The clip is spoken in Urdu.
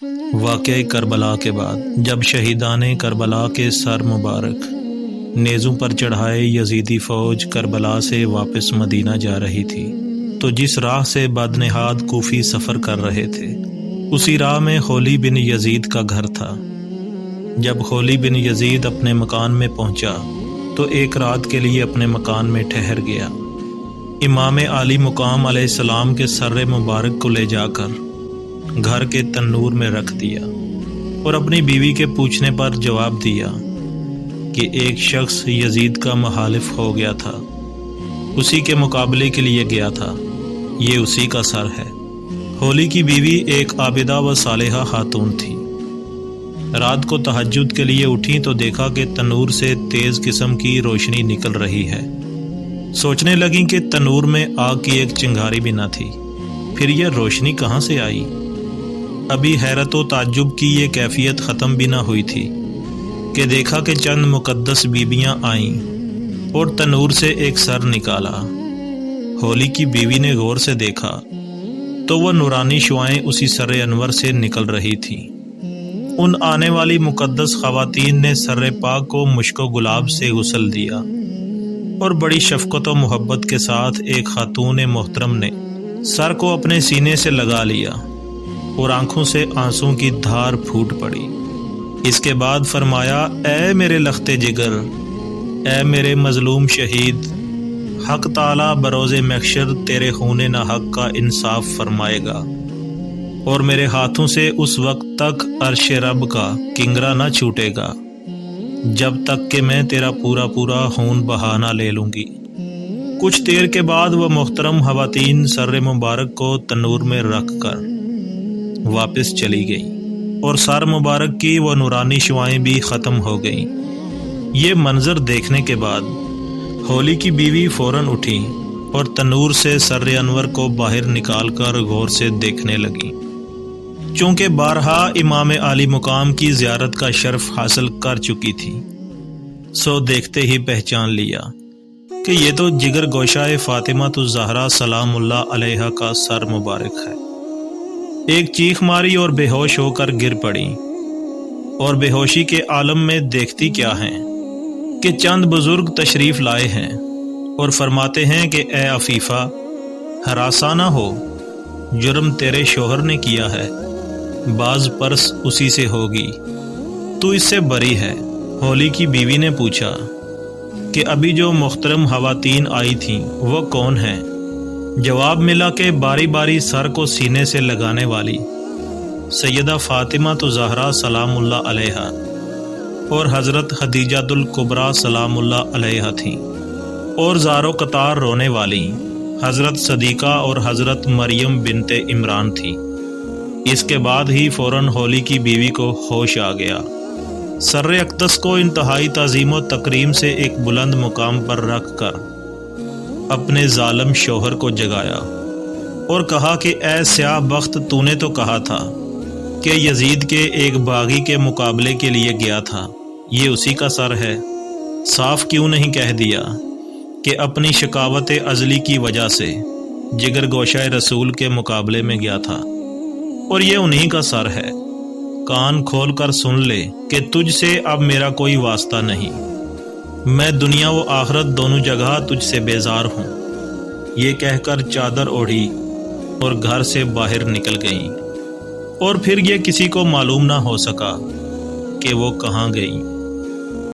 واقعہ کربلا کے بعد جب شہیدان کربلا کے سر مبارک نیزوں پر چڑھائے یزیدی فوج کربلا سے واپس مدینہ جا رہی تھی تو جس راہ سے بدنہاد کوفی سفر کر رہے تھے اسی راہ میں خولی بن یزید کا گھر تھا۔ جب خولی بن یزید اپنے مکان میں پہنچا تو ایک رات کے لیے اپنے مکان میں ٹھہر گیا۔ امام عالی مقام علیہ السلام کے سر مبارک کو لے جا کر گھر کے تنور میں رکھ دیا اور اپنی بیوی کے پوچھنے پر جواب دیا کہ ایک شخص یزید کا مخالف ہو گیا تھا، اسی کے مقابلے کے لیے گیا تھا، یہ اسی کا سر ہے۔ خولی کی بیوی ایک عابدہ و صالحہ خاتون تھی۔ رات کو تہجد کے لیے اٹھی تو دیکھا کہ تنور سے تیز قسم کی روشنی نکل رہی ہے۔ سوچنے لگیں کہ تنور میں آگ کی ایک چنگاری بھی نہ تھی، پھر یہ روشنی کہاں سے آئی؟ ابھی حیرت و تعجب کی یہ کیفیت ختم بھی نہ ہوئی تھی کہ دیکھا کہ چند مقدس بیبیاں آئیں اور تنور سے ایک سر نکالا۔ خولی کی بیوی نے غور سے دیکھا تو وہ نورانی شعائیں اسی سر انور سے نکل رہی تھیں۔ ان آنے والی مقدس خواتین نے سر پاک کو مشک و گلاب سے غسل دیا اور بڑی شفقت و محبت کے ساتھ ایک خاتون محترم نے سر کو اپنے سینے سے لگا لیا اور آنکھوں سے آنسوں کی دھار پھوٹ پڑی۔ اس کے بعد فرمایا، اے میرے لخت جگر، اے میرے مظلوم شہید، حق تعالیٰ بروز محشر تیرے خون ناحق کا انصاف فرمائے گا اور میرے ہاتھوں سے اس وقت تک عرش رب کا کنگرا نہ چھوٹے گا جب تک کہ میں تیرا پورا پورا خون بہا نہ لے لوں گی۔ کچھ دیر کے بعد وہ محترم خواتین سر مبارک کو تنور میں رکھ کر واپس چلی گئی اور سر مبارک کی وہ نورانی شعائیں بھی ختم ہو گئیں۔ یہ منظر دیکھنے کے بعد خولی کی بیوی فوراً اٹھی اور تنور سے سر انور کو باہر نکال کر غور سے دیکھنے لگی۔ چونکہ بارہا امام عالی مقام کی زیارت کا شرف حاصل کر چکی تھی سو دیکھتے ہی پہچان لیا کہ یہ تو جگر گوشہ فاطمہ الزہرا سلام اللہ علیہا کا سر مبارک ہے۔ ایک چیخ ماری اور بے ہوش ہو کر گر پڑی اور بے ہوشی کے عالم میں دیکھتی کیا ہیں کہ چند بزرگ تشریف لائے ہیں اور فرماتے ہیں کہ اے عفیفہ، ہراساں نہ ہو، جرم تیرے شوہر نے کیا ہے، باز پرس اسی سے ہوگی، تو اس سے بری ہے۔ خولی کی بیوی نے پوچھا کہ ابھی جو محترم خواتین آئی تھیں وہ کون ہیں؟ جواب ملا کہ باری باری سر کو سینے سے لگانے والی سیدہ فاطمہ الزہرا سلام اللہ علیہا اور حضرت خدیجہ الکبریٰ سلام اللہ علیہا تھیں، اور زارو قطار رونے والی حضرت صدیقہ اور حضرت مریم بنت عمران تھی۔ اس کے بعد ہی فوراً خولی کی بیوی کو ہوش آ گیا۔ سر اقدس کو انتہائی تعظیم و تکریم سے ایک بلند مقام پر رکھ کر اپنے ظالم شوہر کو جگایا اور کہا کہ اے سیاہ بخت، تو نے تو کہا تھا کہ یزید کے ایک باغی کے مقابلے کے لیے گیا تھا، یہ اسی کا سر ہے، صاف کیوں نہیں کہہ دیا کہ اپنی شقاوت ازلی کی وجہ سے جگر گوشہ رسول کے مقابلے میں گیا تھا اور یہ انہی کا سر ہے۔ کان کھول کر سن لے کہ تجھ سے اب میرا کوئی واسطہ نہیں، میں دنیا و آخرت دونوں جگہ تجھ سے بیزار ہوں۔ یہ کہہ کر چادر اوڑھی اور گھر سے باہر نکل گئیں اور پھر یہ کسی کو معلوم نہ ہو سکا کہ وہ کہاں گئیں۔